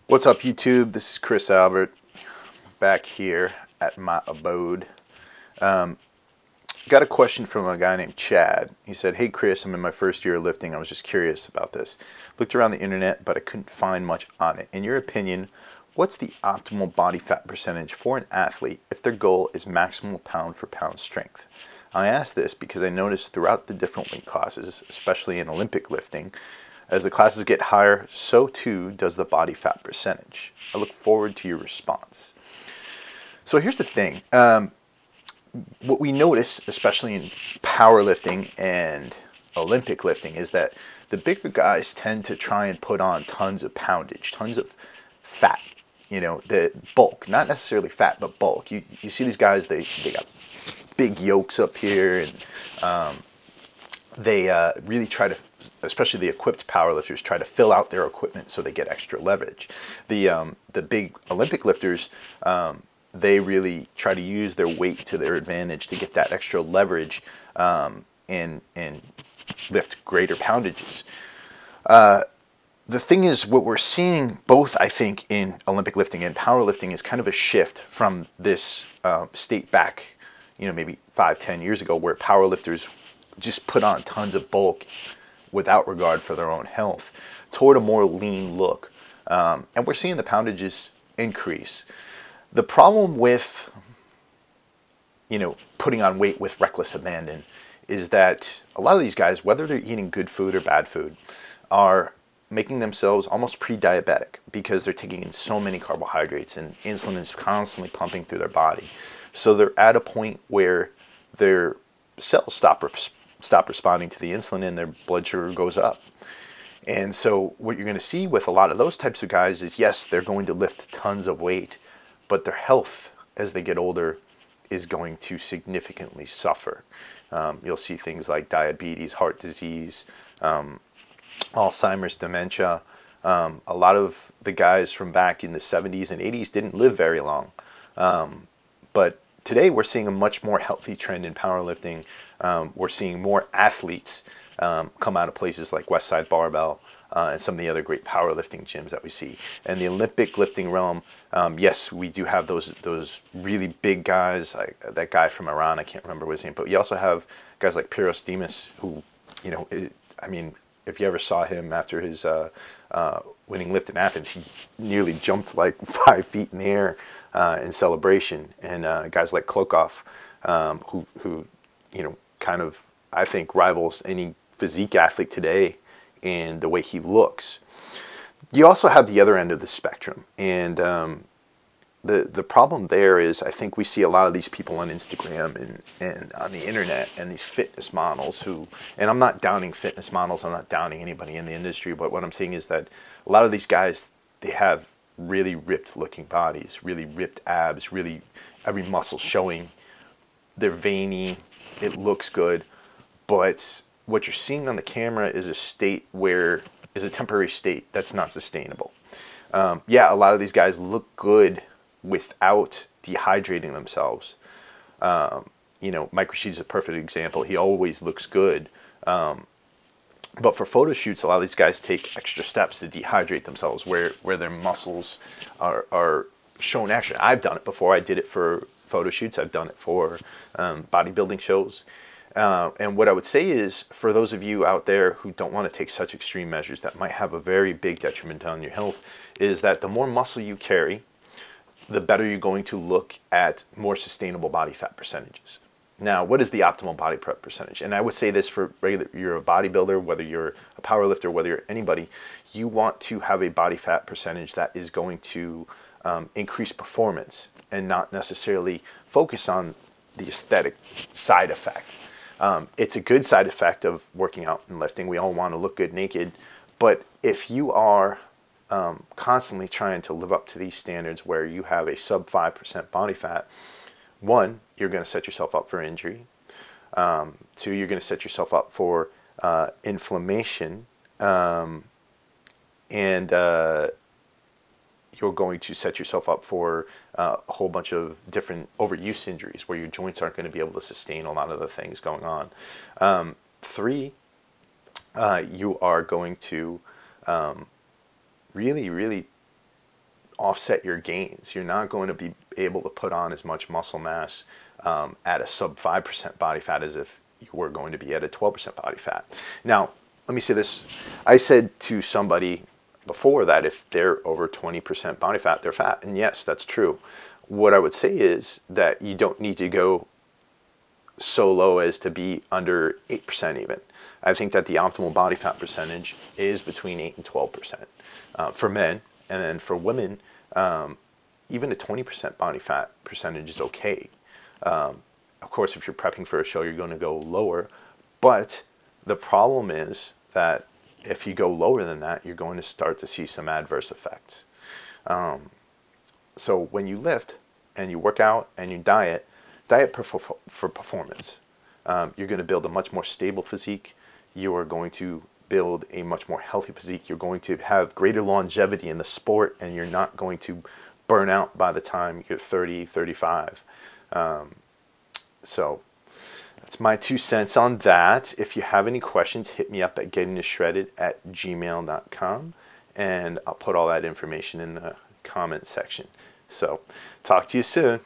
What's up, YouTube? This is Chris Albert back here at my abode. Got a question from a guy named Chad. He said, "Hey Chris, I'm in my first year of lifting. I was just curious about this. Looked around the internet, but I couldn't find much on it. In your opinion, what's the optimal body fat percentage for an athlete if their goal is maximal pound for pound strength?" I ask this because I noticed throughout the different weight classes, especially in Olympic lifting, as the classes get higher, so too does the body fat percentage. I look forward to your response. So here's the thing. What we notice, especially in powerlifting and Olympic lifting, is that the bigger guys tend to try and put on tons of poundage, tons of fat. You know, the bulk, not necessarily fat, but bulk. You see these guys, they got big yokes up here, and they really try to, especially the equipped powerlifters, try to fill out their equipment so they get extra leverage. The big Olympic lifters, they really try to use their weight to their advantage to get that extra leverage and lift greater poundages. The thing is, what we're seeing both, I think, in Olympic lifting and powerlifting is kind of a shift from this state back, maybe 5-10 years ago, where powerlifters just put on tons of bulk without regard for their own health, toward a more lean look. And we're seeing the poundages increase. The problem with, putting on weight with reckless abandon is that a lot of these guys, whether they're eating good food or bad food, are making themselves almost pre-diabetic because they're taking in so many carbohydrates and insulin is constantly pumping through their body. So they're at a point where their cells stop responding to the insulin and their blood sugar goes up. And so what you're going to see with a lot of those types of guys is, yes, they're going to lift tons of weight, but their health as they get older is going to significantly suffer. You'll see things like diabetes, heart disease, Alzheimer's, dementia. A lot of the guys from back in the 70s and 80s didn't live very long. But today we're seeing a much more healthy trend in powerlifting. We're seeing more athletes come out of places like Westside Barbell and some of the other great powerlifting gyms that we see. And the Olympic lifting realm, yes, we do have those really big guys, like that guy from Iran, I can't remember his name, but you also have guys like Piros Dimas, who, if you ever saw him after his winning lift in Athens, he nearly jumped like 5 feet in the air in celebration. And guys like Klokov, who kind of, I think, rivals any physique athlete today in the way he looks. You also have the other end of the spectrum, and the problem there is, I think we see a lot of these people on Instagram and on the internet, and these fitness models who, and I'm not downing fitness models, I'm not downing anybody in the industry, but what I'm saying is that a lot of these guys, they have really ripped looking bodies, really ripped abs, really every muscle showing. They're veiny, it looks good, but what you're seeing on the camera is a temporary state that's not sustainable. Yeah, a lot of these guys look good without dehydrating themselves. Mike Rashid is a perfect example. He always looks good. But for photo shoots, a lot of these guys take extra steps to dehydrate themselves where their muscles are shown action. I've done it before. I did it for photo shoots. I've done it for bodybuilding shows. And what I would say is, for those of you out there who don't want to take such extreme measures that might have a very big detriment on your health, is that the more muscle you carry, the better you're going to look at more sustainable body fat percentages. Now, what is the optimal body prep percentage? And I would say this for you're a bodybuilder, whether you're a power lifter, whether you're anybody, you want to have a body fat percentage that is going to increase performance and not necessarily focus on the aesthetic side effect. It's a good side effect of working out and lifting. We all want to look good naked. But if you are constantly trying to live up to these standards where you have a sub 5% body fat, one, you're going to set yourself up for injury. Two, you're going to set yourself up for inflammation. And you're going to set yourself up for a whole bunch of different overuse injuries where your joints aren't going to be able to sustain a lot of the things going on. Three, you are going to really, really offset your gains. You're not going to be able to put on as much muscle mass at a sub 5% body fat as if you were going to be at a 12% body fat. Now, let me say this. I said to somebody before that if they're over 20% body fat, they're fat. And yes, that's true. What I would say is that you don't need to go so low as to be under 8% even. I think that the optimal body fat percentage is between 8 and 12% for men. And then for women, even a 20% body fat percentage is okay. Of course, if you're prepping for a show, you're going to go lower. But the problem is that if you go lower than that, you're going to start to see some adverse effects. So when you lift and you work out and you diet for performance. You're going to build a much more stable physique. You are going to build a much more healthy physique. You're going to have greater longevity in the sport, and you're not going to burn out by the time you're 30, 35. So that's my 2 cents on that. If you have any questions, hit me up at gettingtoshredded@gmail.com, and I'll put all that information in the comment section. So talk to you soon.